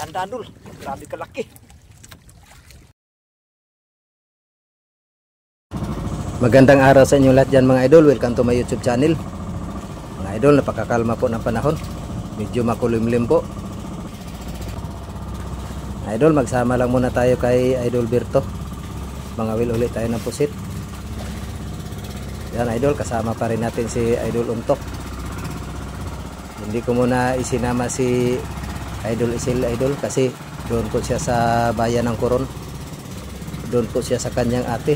Ganda dul. Grabe kalaki. Magandang araw sa inyo lahat dyan mga idol. Welcome to my YouTube channel. Mga idol, napakakalma po ng panahon. Medyo makulimlim po. Idol, magsama lang muna tayo kay Idol Berto. Mangawil ulit tayo ng pusit. Yan idol, kasama pa rin natin si Idol Untok. Hindi ko muna isinama si Idol Isil idol kasi doon po siya sa bayan ng Coron. Doon po siya sa kanyang ate.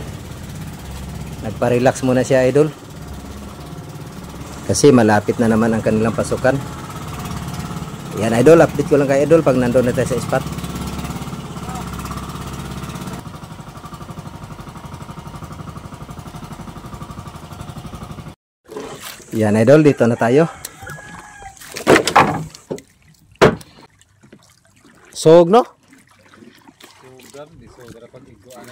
Nagpa-relax muna siya idol. Kasi malapit na naman ang kanilang pasukan. Yan idol, update ko lang kay idol pag nandoon na tayo sa spot. Yan idol, dito na tayo. Sog no? Sugam, di sugara pag iguan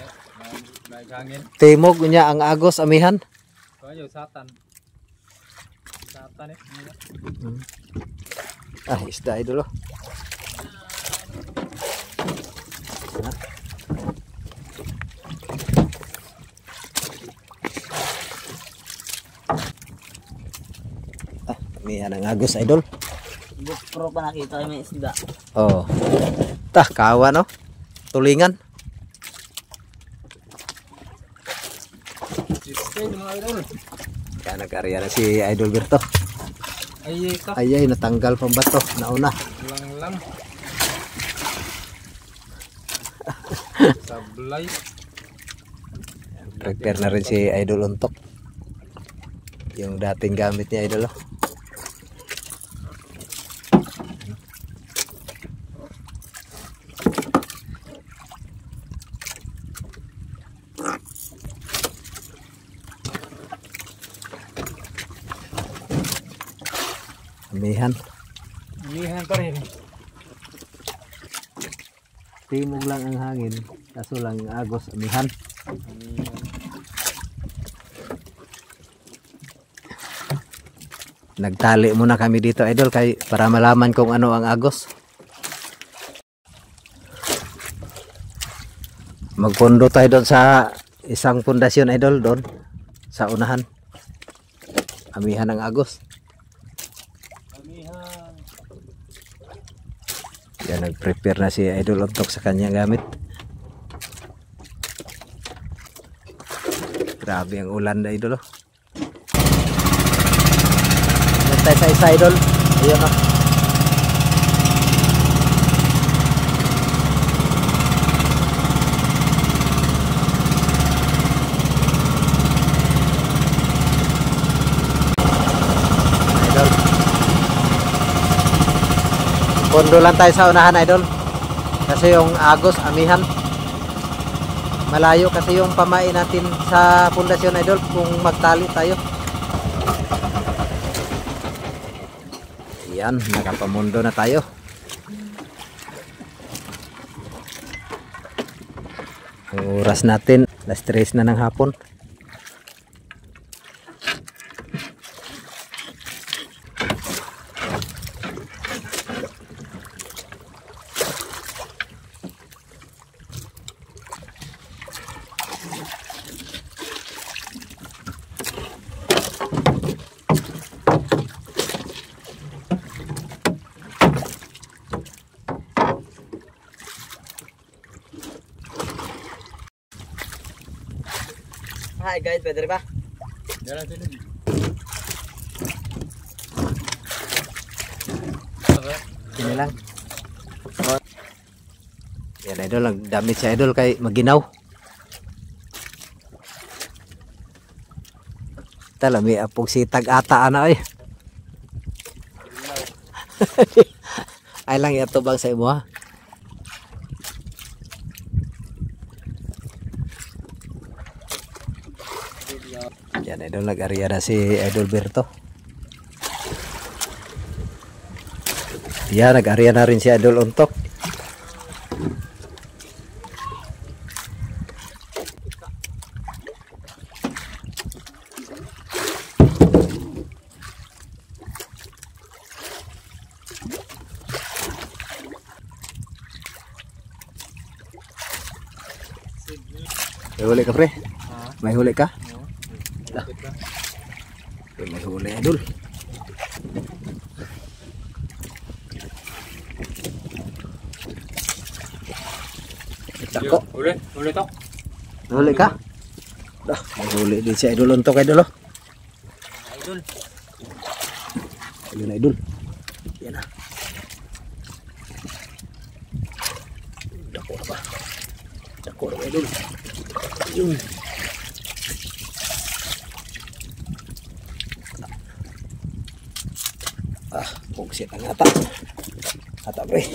naghangin. Timog niya ang agos amihan. Kayo satan. Satan eh. Ah, isda idol oh. Ah, amihan ang agos idol. Pro pa nakita may isda. Oh. Tah, kawa no. Tulingan. Display mga idol. Kaya nag-area na si Idol Berto. Ay ka. Ay, natanggal pang bato. Nauna. Lang. Sablay. Prepare na rin si Idol Untok. Yung dating gamit niya idol oh. Amihan. Amihan pa rin. Timog lang ang hangin. Kaso lang agos amihan. Nagtali muna kami dito idol kay para malaman kung ano ang agos. Magpondo tayo doon sa isang pundasyon idol doon sa unahan. Amihan ang agos. Yan, nag-prepare na si Idol Untok sa kanyang gamit. Grabe ang ulan na idol oh. Yan tayo sa isa idol. Ayun oh. Idol. Pondo lang tayo sa unahan idol. Kasi yung agos amihan. Malayo kasi yung pamain natin sa pundasyon idol kung magtali tayo. Yan, nakapamundo na tayo. Ang oras natin, alas 3 na ng hapon. Hi guys, pwede rin ba? Diyan natin. Sini lang. Yan idol, nagdamit si idol kay maginaw. Talami apong sitag ata ana ay. Ay lang yatubang sa imo ha. Yan idol, nag-area na si Idol Berto. Yan, nag-area na rin si Idol Untok. May huli ka pre? Ha? May huli ka? Oo. Ah. Ikot ka. May huli idol. Tako. Uli. Uli to. May huli ka? Dah, may huli din si idol untok idol oh. Idol. Ayun idol. Yan na. Dako na ba? Dako na ba idol? Yun. Ah, pugsit ang ata. Ata pre.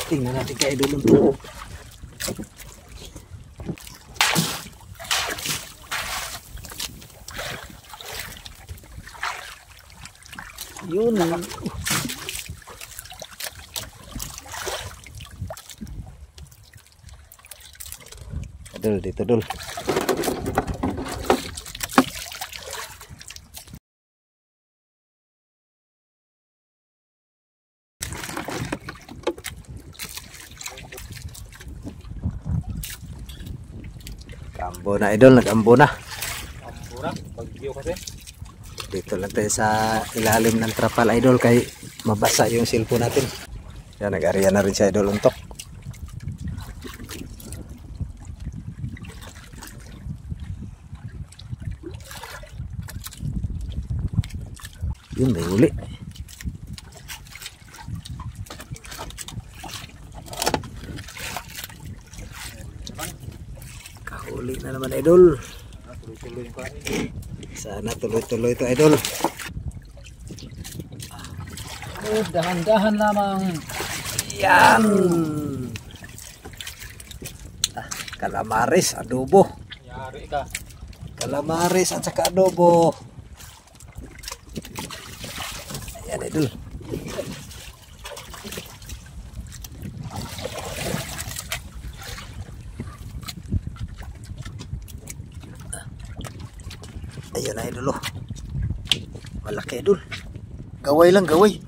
Tingnan natin kay idol untok. Yun. Dul dito dul. Kambo na idol, nag-ambo na. Ampura. Bagyo kasi. Dito lang tayo sa ilalim ng trapal idol kay mabasa yung cellphone natin. Yan, nag-area na rin si idol untok. Yun, may huli. Kahuli na naman idol. Tuloy-tuloy yung kain. Sana tuloy-tuloy ito idol. Oh, dahan-dahan lamang. Yan. Ah, calamares, adobo. Yari ka. Calamares at saka adobo. Ayan idol. Ayun na idol oh. Malaki idol. Gaway lang, gaway.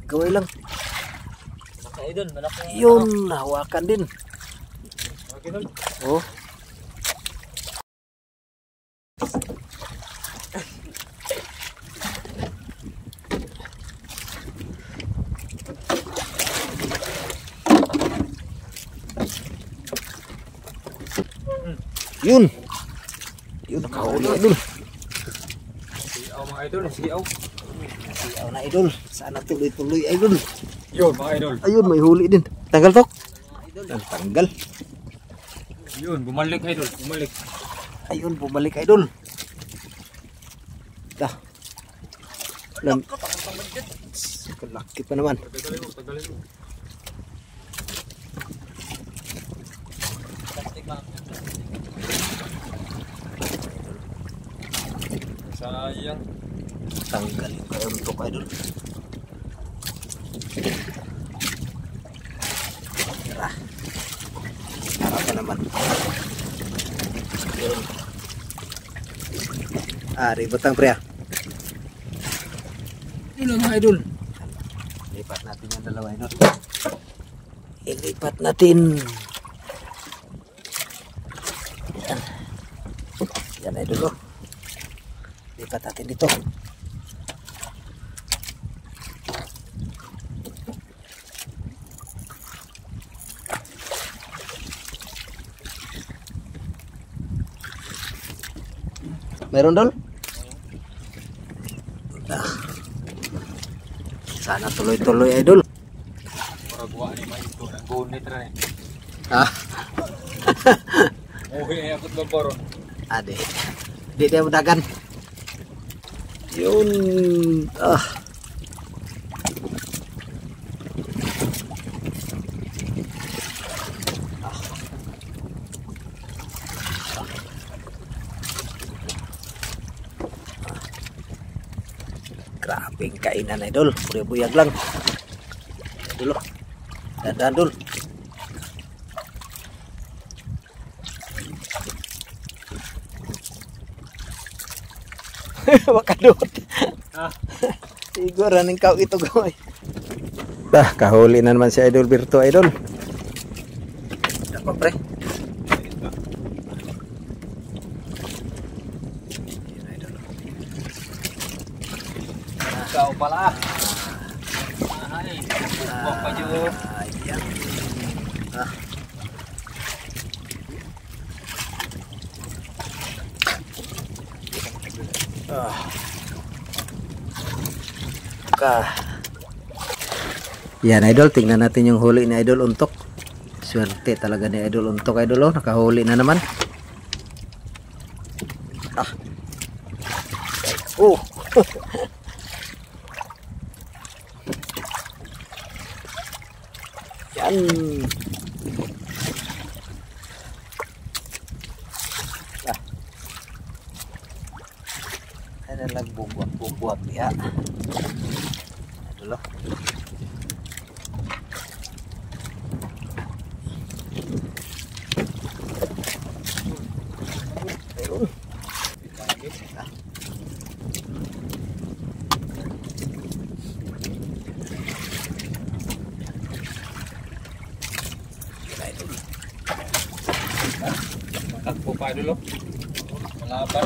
Gaway lang. Malaki idol. Malaki. Yun, nahawakan din. Okay tol. Oh. Yun. Yun, nakahuli idol. Siaw mga idol. Siaw. Siyaw na idol. Sana tuloy-tuloy idol. Yun mga idol. Ayun, may huli din. Tanggal tok. Tanggal. Yun. Bumalik idol. Bumalik. Ayun, bumalik idol. Dah. Lam. Kalaki pa naman. Tagalin mo. Tagalin mo. Plastic mga. Sayang. Tanggal yung kayo untuk idol. Tara. Tara pa naman. Yun. Ribot ang pre ah. Yun mga idol. Lipat natin yung dalawa idol. Ilipat natin. Yan. Yan idol oh. Lipat natin dito. Meron dol? Sana tuloy-tuloy idol. Maragwa ni mga ito. Nag-gunit rin eh. Ha? Muhi ay akot lang po ron. Ade. Di dia mudagan. Yun. Ah. Grabing kainan idol. Buyag lang. Dulu. Dandan dul. Makadot. Ah. Siguro ning kau itu gawai. Kahuli na naman si Idol Berto, Idol. Dapat pre. Ikaw pala. Ay, buwak pa dyan. Ayan. Yan Idol, tingnan natin yung huli ni Idol Untok. Swerte talaga ni Idol Untok, Idol. Oh, nakahuli na naman. Oh. Yan. Ano lang bubuat ya. Idol. Oh. Takbo pa dulu. Malaban.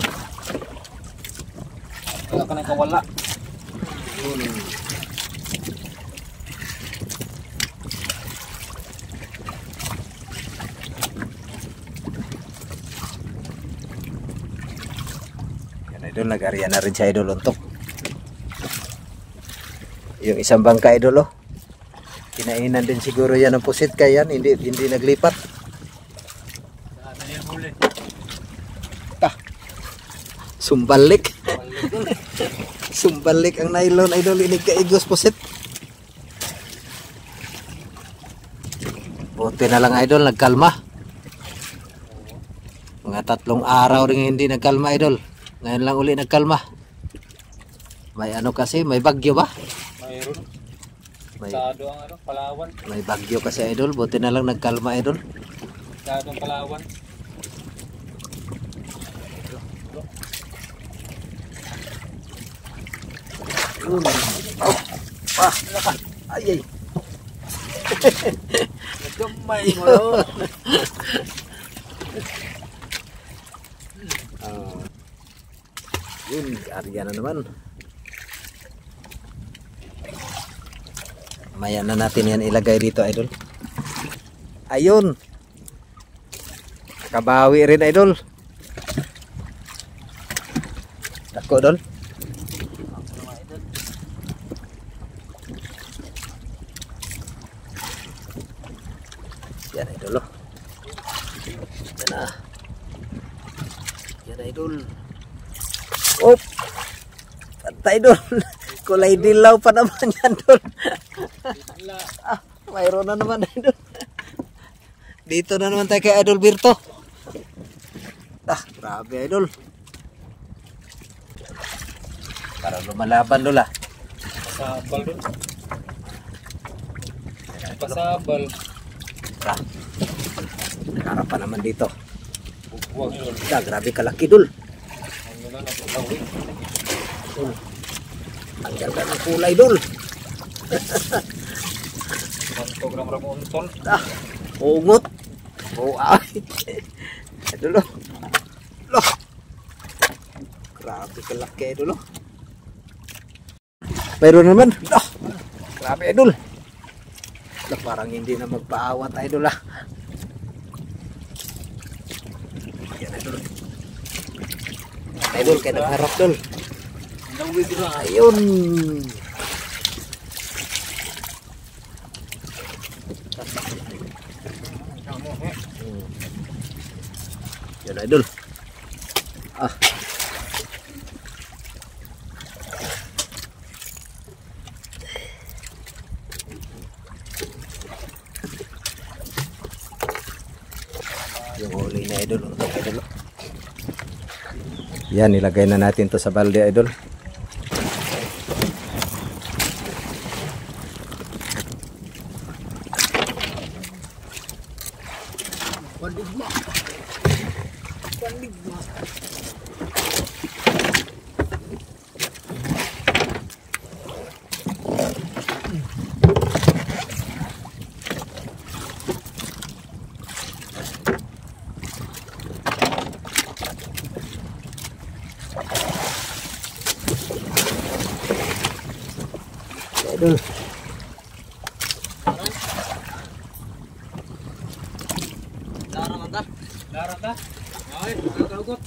Wala ka nang kawala. Yan Idol, nag-arya na rin si Idol Untok. Yung isang bangka Idol, oh. Kinainan din siguro yan ng pusit kaya yan, hindi naglipat. Sumbalik. Sumbalik ang nylon Idol, inig kaigos pusit. Buti na lang Idol, nagkalma. Mga 3 araw rin hindi nagkalma Idol. Ngayon lang uli nagkalma. May ano kasi, may bagyo ba? Mayroon. May, Sado ang Palawan. may bagyo kasi Idol, buti na lang nagkalma Idol. Sadong Palawan. Ay ay. Gamay mo. Yun, arya na naman. Maya na natin yan ilagay dito Idol. Ayun. Nakabawi rin Idol. Dako Idol. Yan Idol. Oh. Yan na. Yan Idol. Oh. Patay Idol. Kulay dilaw pa naman yan Idol. Mayroon na naman Idol. Dito na naman tayo kay Idol Berto. Grabe Idol. Para lumalaban Lola. Pasabal doon. Pasabal. Nakarap pa naman dito. Buwak yun. Grabe kalaki Dol. Ano na napagawin. Ang ganda ng kulay Dol. 1 gram untol. Ungot. Oh ay. Idol. Loh. Grabe kalaki Idol. Mayroon naman. Loh. Grabe Idol. Parang hindi na magpaawat Idol ah. Yan Idol. Idol kaya nagharap Dol. Ayun. Yan Idol. Yung huli na Idol, Untok Idol. Yan, nilagay na natin to sa balde Idol. Lara man ta. Lara ka? Okay, nakakaugot.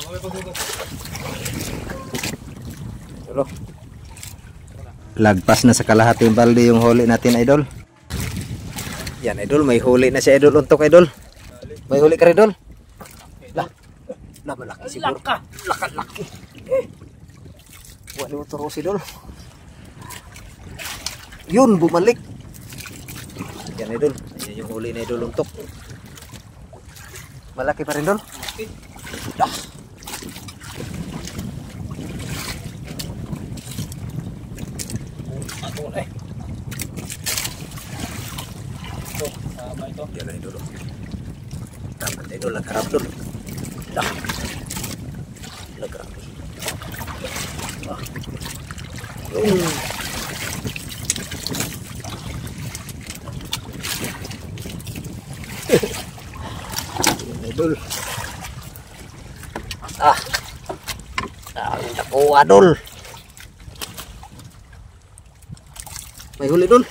May pag-ugot. Pero lagpas na sa kalahating balde yung huli natin, idol. Yan, idol, may huli na si Idol Untok, idol. May huli ka, idol? Lah, malaki siguro. Laki. Wala mo turos, idol. Yun, bumalik. Yan, idol. Yan yung huli na Idol Untok. Malaki pa rin, idol. Dah. Ito. Yan, idol. Dapat, idol, nagkarap, idol. Dah. Nagkarap. Ah. Yun. Idol. Ako, Adol. May huli, Idol.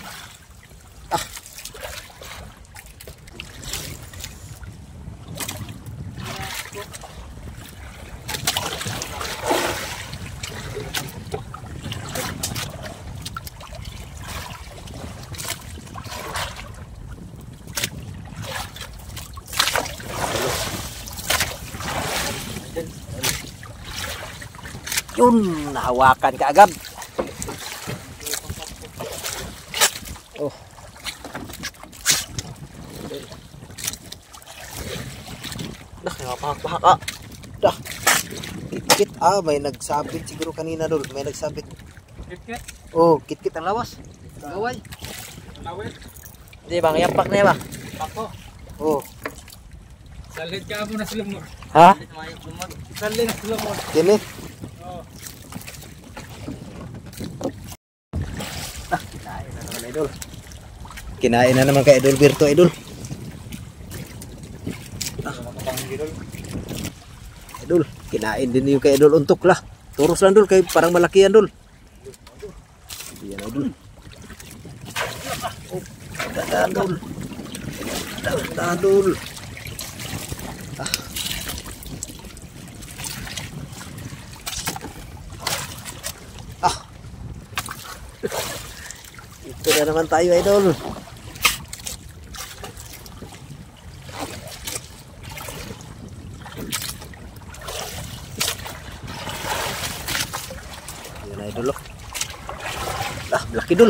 Yun, nahawakan ka agad. Oh. Dah, napahak-pahak. Dah. Kit-kit. May nagsabit siguro kanina, Dol. May nagsabit. Kit-kit. Oh, kit-kit ang lawas. Gaway. Lawit. Di bang yapak na ba? Pako. Oh. Salit ka mo na sa lumor. Ha? Salit na sa lumor. Kini? Oo. Kinain na naman, Idol. Kinain na naman kay Idol Berto, Idol. Idol, kinain din yung kay Idol Untok lah. Turos lang, Dol, kay parang malaki yan, Dol. Yan, Idol. Oh, dadaan, Dol. Dadaan, Dol. Ito na naman tayo, Idol. Yan, Idol. Laki, Dol.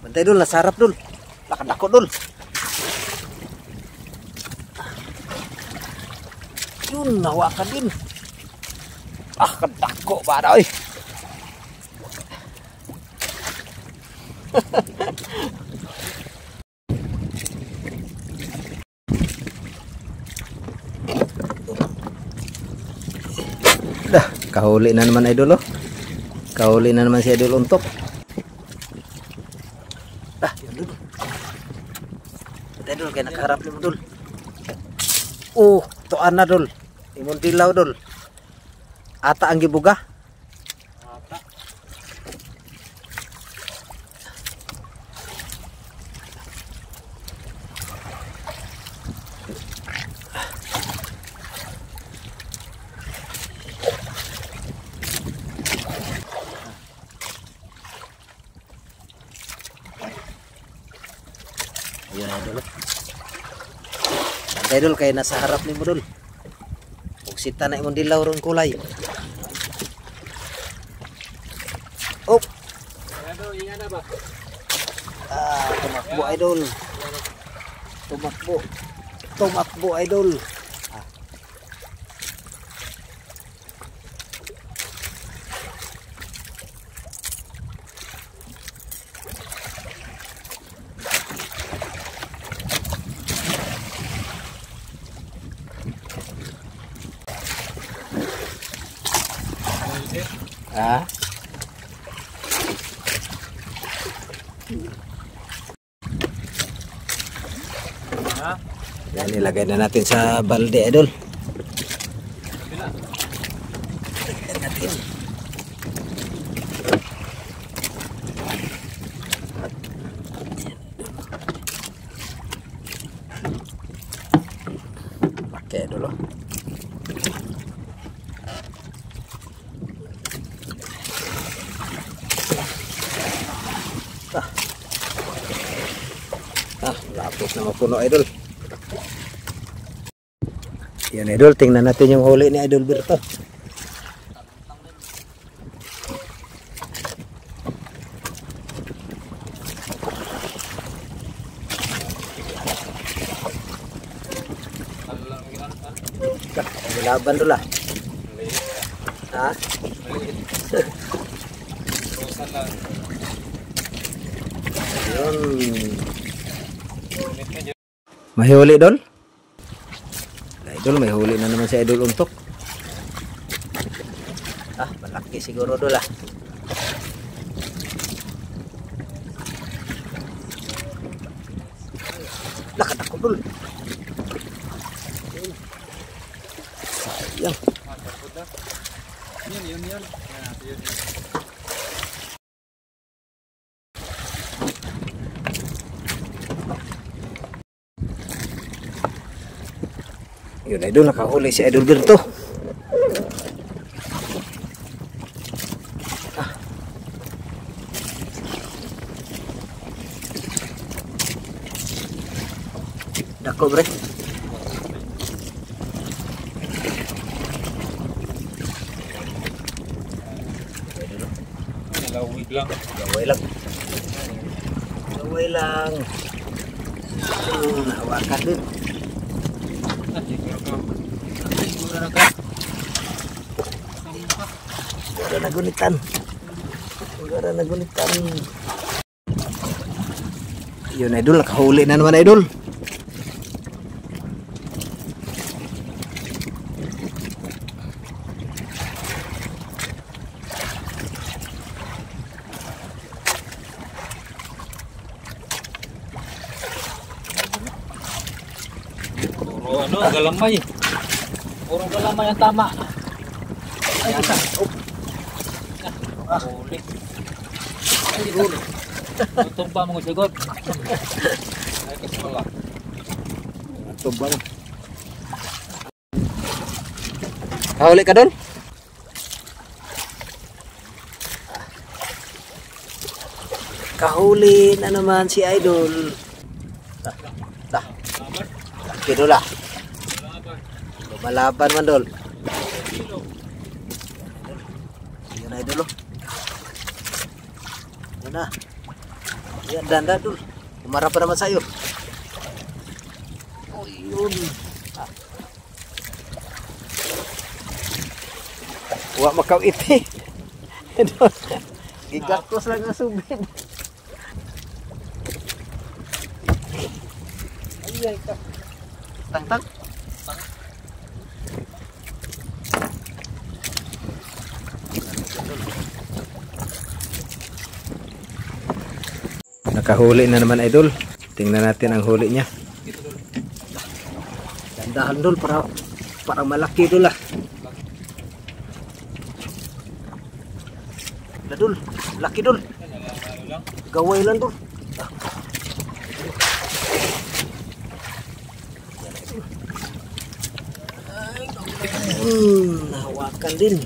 Bantay, Dol. Nasarap, Dol. Lakadako, Dol. Yun, nawakan din. Kadako ba na, oy. Dah, kahuli na naman, Idol, oh. Kahuli na naman si Idol Untok. Yan, Dol. Idol, kaya nakaharap mo, Dol. Oh, tuan na, Dol. Imong dilaw, Dol. Ata ang gibuga. Ata. Ayan, Idol. Bantay, Dol, kaya nasa harap ni mo, Dol. Sita na imong dilaw ron kulay. Oh. Ano, inga na ba? Tumakbo, Idol. Tumakbo, Idol. Yan, ilagay na natin sa balde, Idol. idol oh. Lapit na mapuno idol. Yan idol, tingnan natin yung huli ni Idol Berto. Laban dulu lah. Ha? Yun. May huli Idol? Idol, may huli na naman si Idol Untok. Ah, malaki siguro Idol ah. Lakad ako Idol. Sayang. Yun. Yun Idol, nakahuli si Idol Berto. Dako bre. Gaway lang. Hawakan din. Udah nagunitan. Yun Idol, nakahuli na naman Idol. Galamay. Puro galamay ang tama. Ay, isa. Huli. Ay, huli. Tumba mo sigod. Ay, kasi wala. Tumba mo. Kahuli ka doon? Kahuli na naman si Idol. Dah. Laki Idol ah. Malaban man Dol. Yan Idol oh. Yan na. Yan danda Dol. Umarap pa naman sa'yo. Oh yun. Wa makaw iti. Gigatos lang ang subin. Ay ka. Tang. Nakahuli na naman Idol. Tingnan natin ang huli niya. Dandahan Dol, parang malaki Dol ah. Dol, laki Dol. Gaway lang Dol. Nahawakan din.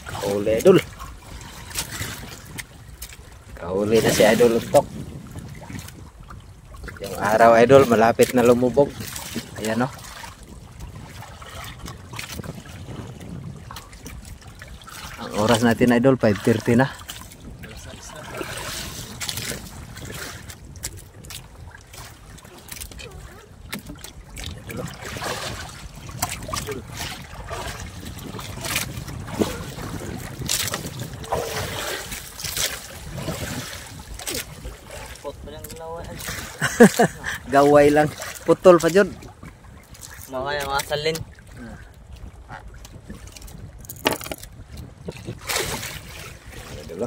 Kahuli Idol. Kahuli na si Idol Untok. Yung araw Idol, malapit na lumubog. Ayan o. Ang oras natin Idol, 5:30 na. Gaway lang, putol pa jud. Mga salin. Idol,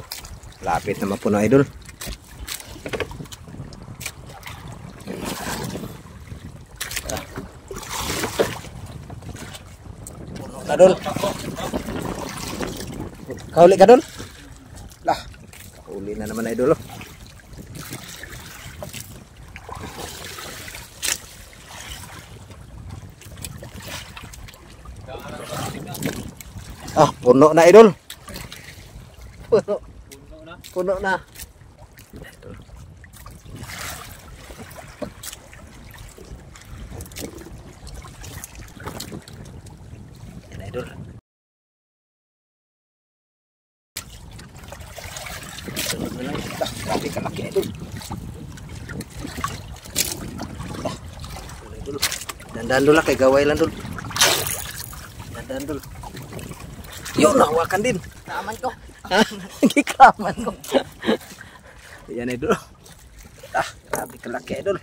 lapit na mapuno Idol. Puno na Idol. Kahuli ka Idol? Lah, kahuli na naman Idol. Oh. Ah, puno na Idol. Puno na. Idol. Yan Idol. Sunod na lang. Ah, grabe kalaki Idol. Ah, Idol. Dandan dulu lah, kay gaway lang Dol. Dandan Dol. Yun, nahawakan din. Naaman ko. Gikraman ko. Yan Idol. Ah, grabe kalaki Idol.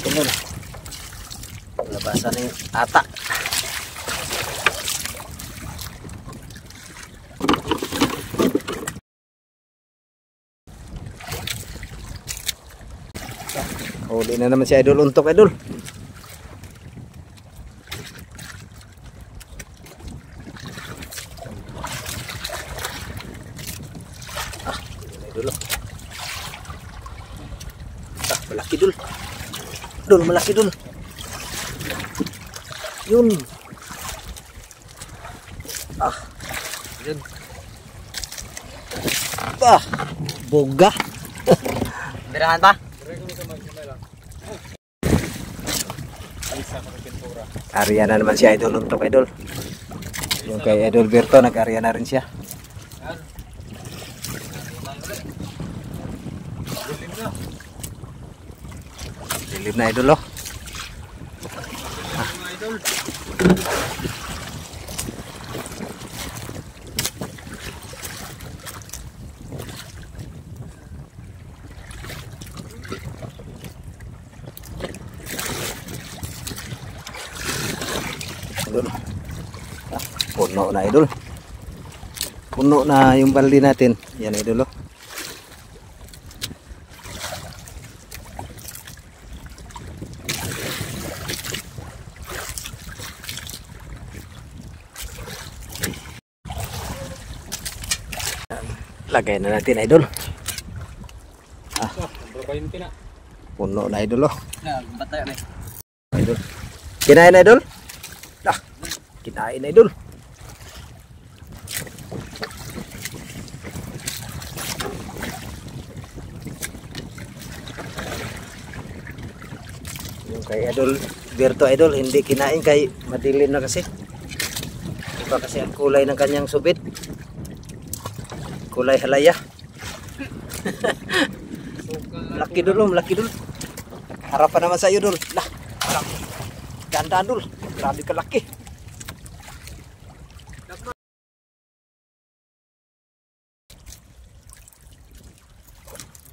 Ito labasan ng ata. Huli na naman si Idol Untok Idol. Idol. Ah, malaki Dul. Dul, malaki Dul. Yun. Ah. Yun. Ah, boga. Birahan pa? Arya na naman si Idol Untok Idol. Yung kay Idol Berto, nag-arya na rin siya. Dilim na Idol oh. Idol. Ah, puno na Idol. Puno na yung baldi natin. Yan Idol oh. Lagay na natin Idol. Ah, puno na Idol oh. Batay na. Idol. Kinain Idol? Ah, kinain Idol. Yung kay Idol Berto Idol hindi kinain kay madilim na kasi. Iba kasi ang kulay ng kanyang subit. Kulay halaya. Laki Dul, laki Dul. Harapan naman sa iyo Dul. Lah, ganda Dul. Grabe ka laki.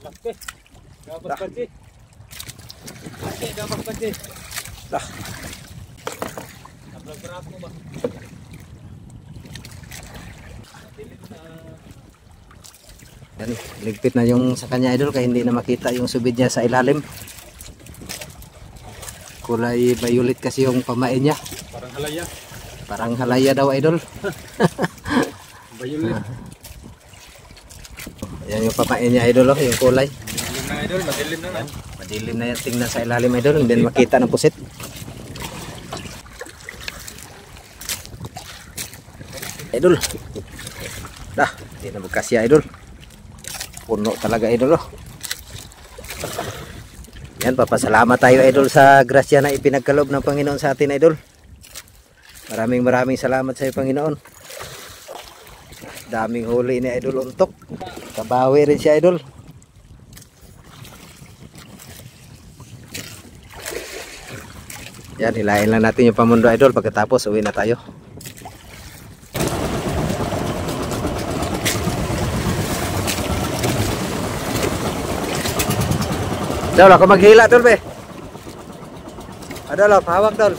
Laki. Dapat pati. Laki, dapat pati. Lah. Nablag-grab mo ba? Yan, ligpit na yung sa kanya Idol kaya hindi na makita yung subid niya sa ilalim. Kulay violet kasi yung pamain niya. Parang halaya. Parang halaya daw Idol. Violet. Yan yung pamain niya Idol oh, yung kulay. Madilim na Idol, madilim na. Madilim na yan, tingnan sa ilalim Idol, hindi na makita ng pusit. Idol. Dah, hindi na magkasya Idol. Puno talaga Idol oh. Yan, papasalamat tayo Idol sa grasya na ipinagkaloob ng Panginoon sa atin Idol. Maraming salamat sa iyo Panginoon. Daming huli ni Idol Untok. Kabawi rin siya Idol. Yan, hilahin lang natin yung pamundo Idol. Pagkatapos uwi na tayo. Dol, ako maghila Dol be. Adol, hawak Dol.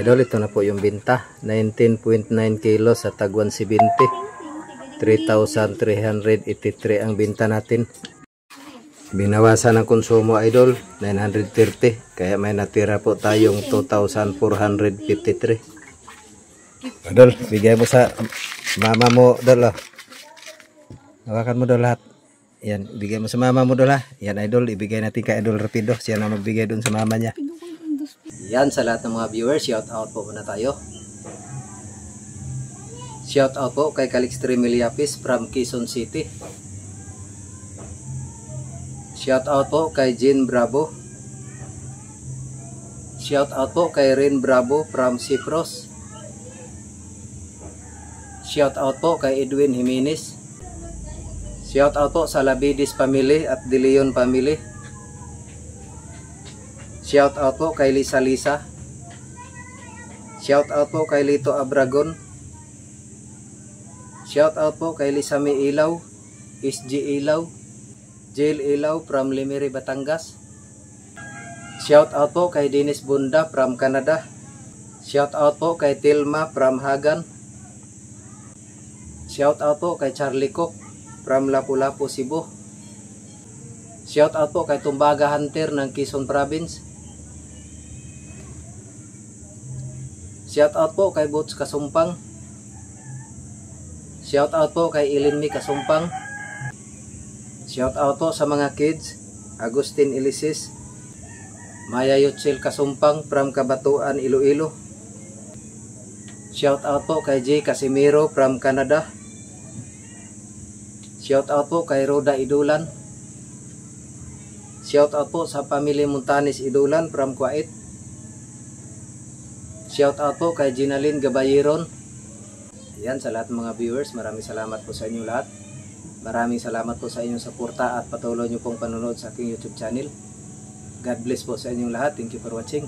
Idol, ito na po yung binta. 19.9 kilos sa tag 170. 3,383 ang binta natin. Binawasan ang konsumo, idol, 930. Kaya may natira po tayong 2,453. Idol, bigay mo sa mama mo, idol. Hawakan mo daw lahat. Yan, ibigay mo sa mama mo daw. Yan, idol, ibigay natin kay Idol Rapido. Siya na magbigay doon sa mama niya. Yan, sa lahat ng mga viewers, shout out po muna tayo. Shout out po kay Calix Tremeliapis from Quezon City. Shout out po kay Jean Bravo. Shout out po kay Rin Bravo from Cyprus. Shout out po kay Edwin Jimenez. Shout out po sa Labidis family at De Leon family. Shout out po kay Lisa Lisa. Shout out po kay Lito Abragon. Shout out po kay Lisami Ilaw, SG Ilaw, Jail Ilaw from Limeri, Batangas. Shout out po kay Dennis Bunda from Canada. Shout out po kay Tilma from Hagan. Shout out po kay Charlie Cook from Lapu-Lapu, Cebu. Shout out po kay Tumbaga Hunter ng Quezon Province. Shout out po kay Boots Kasumpang. Shout out po kay Ilinmi Kasumpang. Shout out po sa mga kids, Agustin Ilisis, Maya Yutsel Kasumpang from Kabatuan, Iloilo. Shout out po kay J. Casimiro from Canada. Shout out po kay Roda Idulan. Shout out po sa Pamilya Montanis Idulan from Kuwait. Shout out po kay Ginaline Gabayeron. Yan, sa lahat ng mga viewers, maraming salamat po sa inyo lahat. Maraming salamat po sa inyong suporta at patuloy nyo pong panonood sa aking YouTube channel. God bless po sa inyong lahat. Thank you for watching.